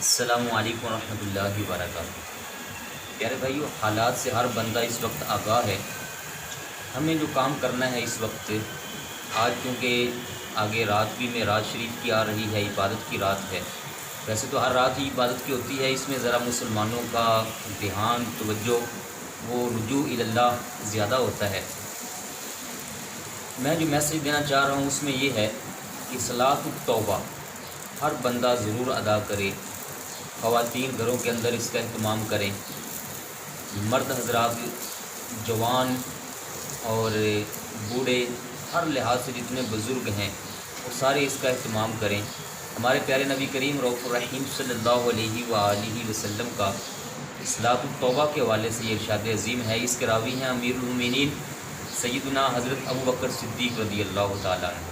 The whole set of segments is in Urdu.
السلام علیکم ورحمۃ اللہ وبرکاتہ۔ پیارے بھائیو، حالات سے ہر بندہ اس وقت آگاہ ہے۔ ہمیں جو کام کرنا ہے اس وقت، آج کیونکہ آگے رات بھی معراج شریف کی آ رہی ہے، عبادت کی رات ہے۔ ویسے تو ہر رات ہی عبادت کی ہوتی ہے، اس میں ذرا مسلمانوں کا دھیان، توجہ، وہ رجوع اللہ زیادہ ہوتا ہے۔ میں جو میسیج دینا چاہ رہا ہوں اس میں یہ ہے کہ صلاۃ التوبہ ہر بندہ ضرور ادا کرے۔ خواتین گھروں کے اندر اس کا اہتمام کریں، مرد حضرات، جوان اور بوڑھے، ہر لحاظ سے جتنے بزرگ ہیں وہ سارے اس کا اہتمام کریں۔ ہمارے پیارے نبی کریم رؤوف الرحیم صلی اللہ علیہ وآلہ وسلم کا صلاۃ التوبہ کے حوالے سے یہ ارشاد عظیم ہے۔ اس کے راوی ہیں امیر المومنین سیدنا حضرت ابو بکر صدیق رضی اللہ تعالیٰ عنہ۔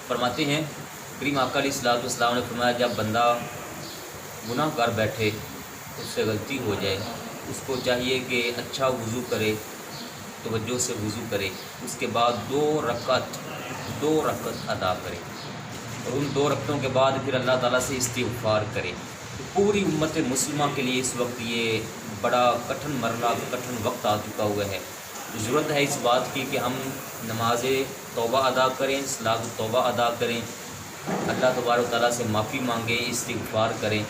فرماتے ہیں کریم آقا علیہ الصلوۃ والسلام نے فرمایا، جب بندہ گناہ کر بیٹھے، اس سے غلطی ہو جائے، اس کو چاہیے کہ اچھا وضو کرے، توجہ سے وضو کرے، اس کے بعد دو رکعت ادا کرے، اور ان 2 رکعتوں کے بعد پھر اللہ تعالیٰ سے استغفار کرے۔ پوری امت مسلمہ کے لیے اس وقت یہ بڑا کٹھن مرحلہ، کٹھن وقت آ چکا ہوا ہے۔ ضرورت ہے اس بات کی کہ ہم نماز توبہ ادا کریں، صلاۃ التوبہ ادا کریں، اللہ تبارک و تعالیٰ سے معافی مانگیں، استغفار کریں،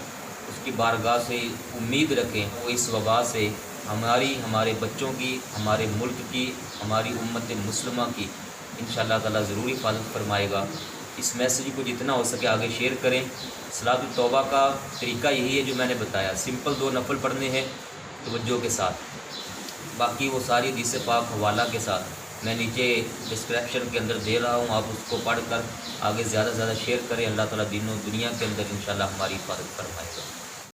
اس کی بارگاہ سے امید رکھیں وہ اس وبا سے ہمارے بچوں کی، ہمارے ملک کی، ہماری امت مسلمہ کی انشاءاللہ تعالیٰ ضرور حفاظت فرمائے گا۔ اس میسیج کو جتنا ہو سکے آگے شیئر کریں۔ صلاۃ التوبہ کا طریقہ یہی ہے جو میں نے بتایا، سمپل 2 نفل پڑھنے ہیں توجہ کے ساتھ، باقی وہ ساری حدیث پاک حوالہ کے ساتھ میں نیچے ڈسکرپشن کے اندر دے رہا ہوں، آپ اس کو پڑھ کر آگے زیادہ سے زیادہ شیئر کریں۔ اللہ تعالیٰ دین و دنیا کے اندر انشاءاللہ ہماری حفاظت فرمائے گا۔